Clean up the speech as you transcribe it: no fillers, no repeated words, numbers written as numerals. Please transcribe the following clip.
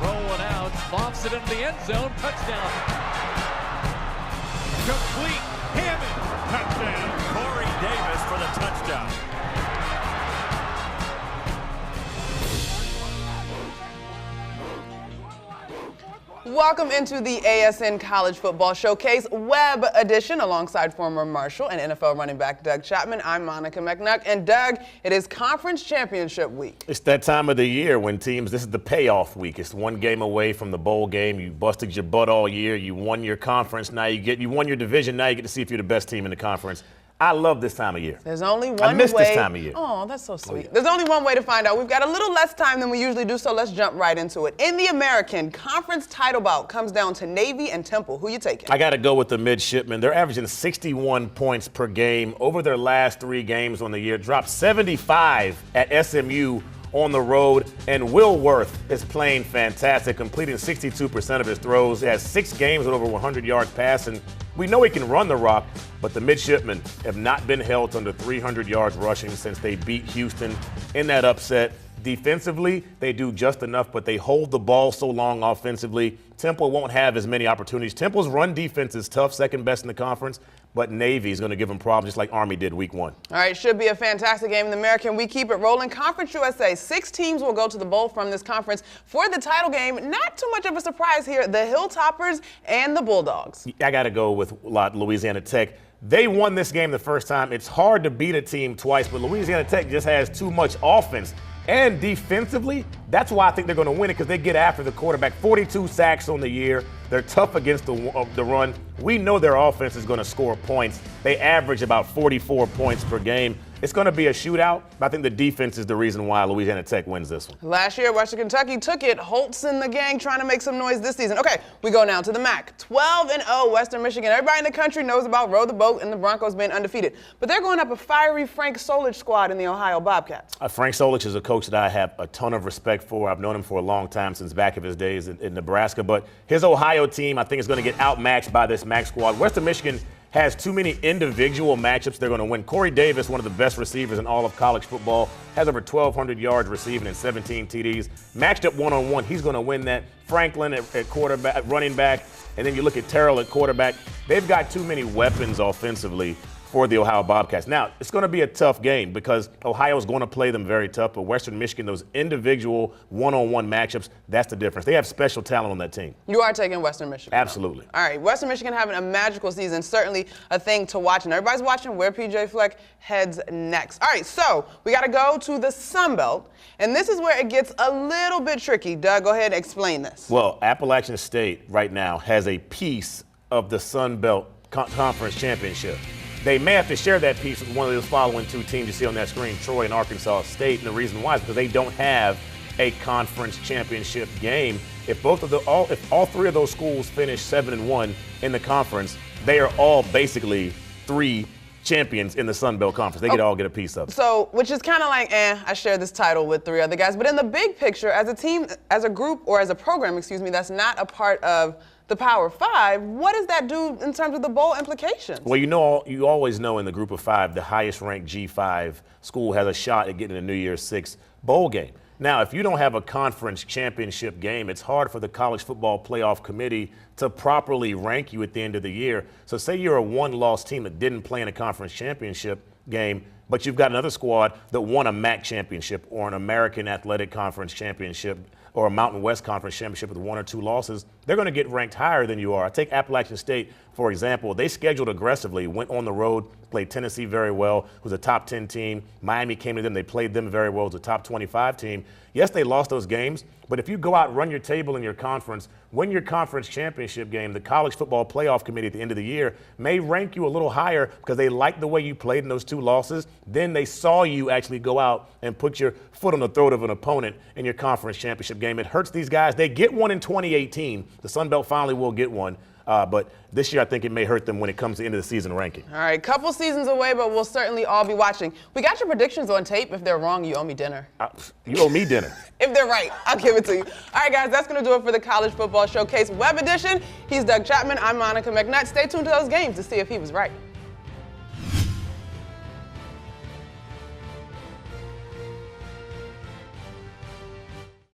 rolling out, lofts it into the end zone, touchdown. Complete, Hammond, touchdown. Corey Davis for the touchdown. Welcome into the ASN College Football Showcase Web Edition alongside former Marshall and NFL running back Doug Chapman. I'm Monica McNutt. And Doug, it is Conference Championship Week. It's that time of the year when teams, this is the payoff week. It's one game away from the bowl game. You busted your butt all year. You won your conference. Now you won your division. Now you get to see if you're the best team in the conference. I love this time of year. There's only one way. I miss this time of year. Oh, that's so sweet. Oh, yeah. There's only one way to find out. We've got a little less time than we usually do, so let's jump right into it. In the American Conference title bout comes down to Navy and Temple. Who you taking? I got to go with the midshipmen. They're averaging 61 points per game over their last 3 games on the year. Dropped 75 at SMU on the road, and Will Worth is playing fantastic, completing 62% of his throws. He has 6 games with over 100 yards passing. We know he can run the rock, but the midshipmen have not been held under 300 yards rushing since they beat Houston in that upset. Defensively, they do just enough, but they hold the ball so long offensively. Temple won't have as many opportunities. Temple's run defense is tough, second best in the conference, but Navy is going to give them problems just like Army did week 1. All right, should be a fantastic game in the American. We keep it rolling. Conference USA, 6 teams will go to the bowl from this conference for the title game. Not too much of a surprise here, the Hilltoppers and the Bulldogs. I got to go with Louisiana Tech. They won this game the first time. It's hard to beat a team twice, but Louisiana Tech just has too much offense. And defensively, that's why I think they're going to win it, because they get after the quarterback. 42 sacks on the year. They're tough against the run. We know their offense is going to score points. They average about 44 points per game. It's going to be a shootout, but I think the defense is the reason why Louisiana Tech wins this one. Last year, Western Kentucky took it. Holtz and the gang trying to make some noise this season. Okay, we go now to the MAC. 12-0 Western Michigan. Everybody in the country knows about Row the Boat and the Broncos being undefeated. But they're going up a fiery Frank Solich squad in the Ohio Bobcats. Frank Solich is a coach that I have a ton of respect for. I've known him for a long time, since back of his days in Nebraska. But his Ohio team, I think, is going to get outmatched by this MAC squad. Western Michigan has too many individual matchups they're going to win. Corey Davis, one of the best receivers in all of college football, has over 1,200 yards receiving and 17 TDs. Matched up one-on-one, he's going to win that. Franklin at quarterback, running back, and then you look at Terrell at quarterback. They've got too many weapons offensively for the Ohio Bobcats. Now, it's going to be a tough game because Ohio's going to play them very tough, but Western Michigan, those individual one-on-one matchups, that's the difference. They have special talent on that team. You are taking Western Michigan. Absolutely. All right, Western Michigan having a magical season, certainly a thing to watch, and everybody's watching where PJ Fleck heads next. All right, so we got to go to the Sun Belt, and this is where it gets a little bit tricky. Doug, go ahead and explain this. Well, Appalachian State right now has a piece of the Sun Belt Conference Championship. They may have to share that piece with one of those following 2 teams you see on that screen, Troy and Arkansas State. And the reason why is because they don't have a conference championship game. If all 3 of those schools finish 7-1 in the conference, they are all basically 3 champions in the Sun Belt Conference. They could all get a piece of it. So, which is kind of like, I share this title with 3 other guys. But in the big picture, as a team, as a group, or as a program, that's not a part of the Power 5, what does that do in terms of the bowl implications? Well, you always know in the group of 5, the highest ranked G5 school has a shot at getting a New Year's 6 bowl game. Now, if you don't have a conference championship game, it's hard for the College Football Playoff Committee to properly rank you at the end of the year. So say you're a 1-loss team that didn't play in a conference championship game, but you've got another squad that won a MAC championship or an American Athletic Conference championship or a Mountain West Conference championship with 1 or 2 losses, they're going to get ranked higher than you are. I take Appalachian State, for example. They scheduled aggressively, went on the road, played Tennessee very well, who's a top 10 team. Miami came to them. They played them very well as a top 25 team. Yes, they lost those games, but if you go out and run your table in your conference, win your conference championship game, the College Football Playoff Committee at the end of the year may rank you a little higher because they like the way you played in those 2 losses. Then they saw you actually go out and put your foot on the throat of an opponent in your conference championship game. It hurts these guys. They get one in 2018. The Sun Belt finally will get one. But this year, I think it may hurt them when it comes to the end of the season ranking. All right, couple seasons away, but we'll certainly all be watching. We got your predictions on tape. If they're wrong, you owe me dinner. You owe me dinner. If they're right, I'll give it to you. All right, guys, that's going to do it for the College Football Showcase Web Edition. He's Doug Chapman. I'm Monica McNutt. Stay tuned to those games to see if he was right.